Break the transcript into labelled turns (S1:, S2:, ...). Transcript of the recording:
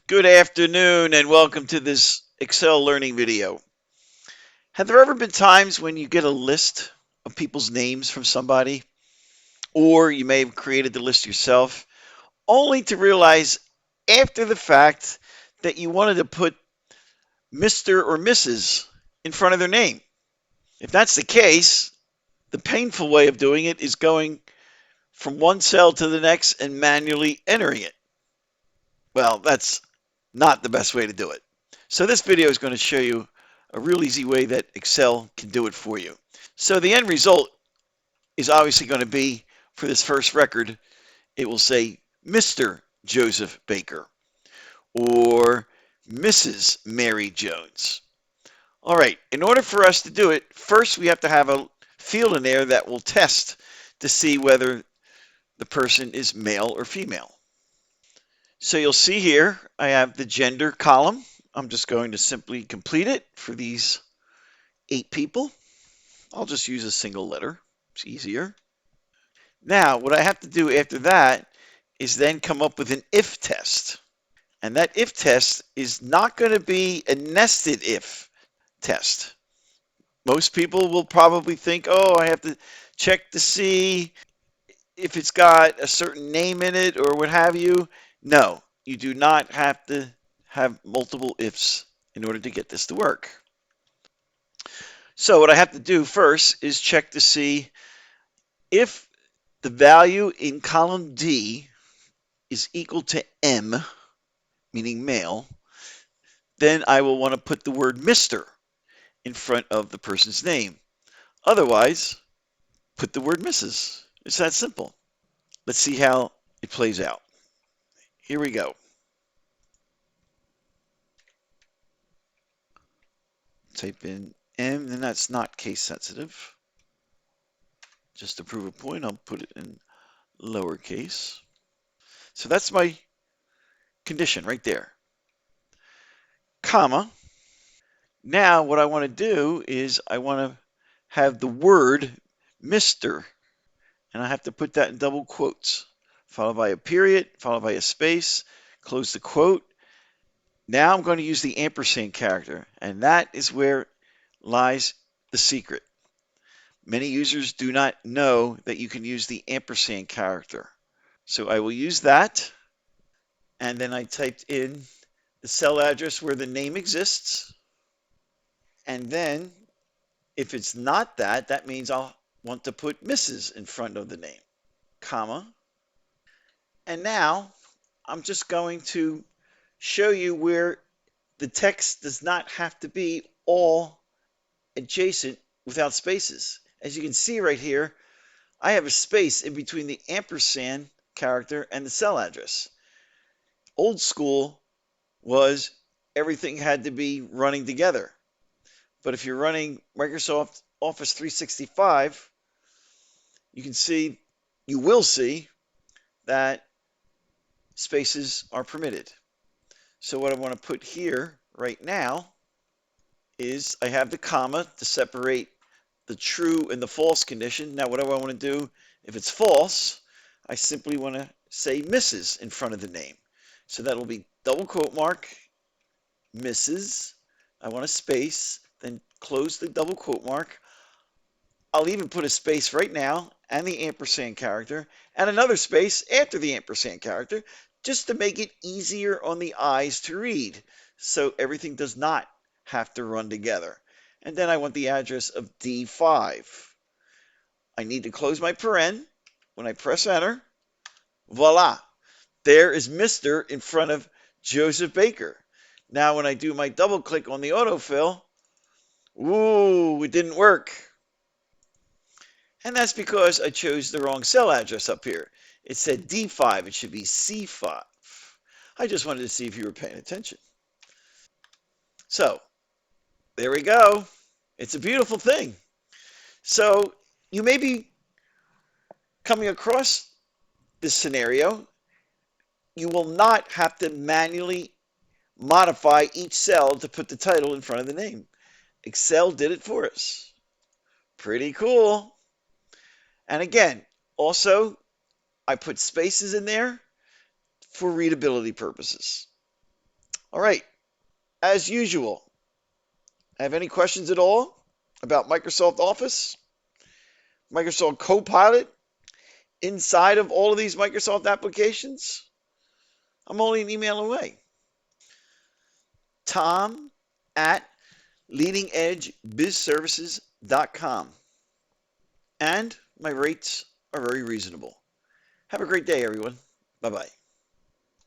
S1: Good afternoon and welcome to this Excel learning video. Have there ever been times when you get a list of people's names from somebody, or you may have created the list yourself, only to realize after the fact that you wanted to put Mr. or Mrs. in front of their name? If that's the case, the painful way of doing it is going from one cell to the next and manually entering it. Well, that's not the best way to do it. So this video is going to show you a real easy way that Excel can do it for you. So the end result is obviously going to be, for this first record, it will say Mr. Joseph Baker or Mrs. Mary Jones. All right, in order for us to do it, first we have to have a field in there that will test to see whether the person is male or female. So you'll see here, I have the gender column. I'm just going to simply complete it for these 8 people. I'll just use a single letter. It's easier. Now, what I have to do after that is then come up with an if test. And that if test is not going to be a nested if test. Most people will probably think, oh, I have to check to see if it's got a certain name in it or what have you. No, you do not have to have multiple ifs in order to get this to work. So what I have to do first is check to see if the value in column D is equal to M, meaning male, then I will want to put the word Mr. in front of the person's name. Otherwise, put the word Mrs. It's that simple. Let's see how it plays out. Here we go. Type in M, and that's not case sensitive. Just to prove a point, I'll put it in lowercase. So that's my condition right there. Comma. Now what I want to do is I want to have the word Mr. and I have to put that in double quotes, followed by a period, followed by a space, close the quote. Now I'm going to use the ampersand character, and that is where lies the secret. Many users do not know that you can use the ampersand character. So I will use that, and then I typed in the cell address where the name exists, and then if it's not that, that means I'll want to put Mrs. in front of the name, comma. And now I'm just going to show you where the text does not have to be all adjacent without spaces. As you can see right here, I have a space in between the ampersand character and the cell address. Old school was everything had to be running together. But if you're running Microsoft Office 365, you will see that spaces are permitted. So what I want to put here right now is I have the comma to separate the true and the false condition. Now what do I want to do? If it's false, I simply want to say Mrs. in front of the name. So that'll be double quote mark, Mrs. I want a space, then close the double quote mark. I'll even put a space right now and the ampersand character and another space after the ampersand character just to make it easier on the eyes to read so everything does not have to run together. And then I want the address of D5. I need to close my paren. When I press enter, voila, there is Mr. in front of Joseph Baker. Now when I do my double click on the autofill, ooh, it didn't work. And that's because I chose the wrong cell address up here. It said D5, it should be C5. I just wanted to see if you were paying attention. So, there we go. It's a beautiful thing. So, you may be coming across this scenario. You will not have to manually modify each cell to put the title in front of the name. Excel did it for us. Pretty cool. And again, also, I put spaces in there for readability purposes. All right, as usual, have any questions at all about Microsoft Office, Microsoft Copilot, inside of all of these Microsoft applications? I'm only an email away. Tom at leadingedgebizservices.com. And my rates are very reasonable. Have a great day, everyone. Bye bye.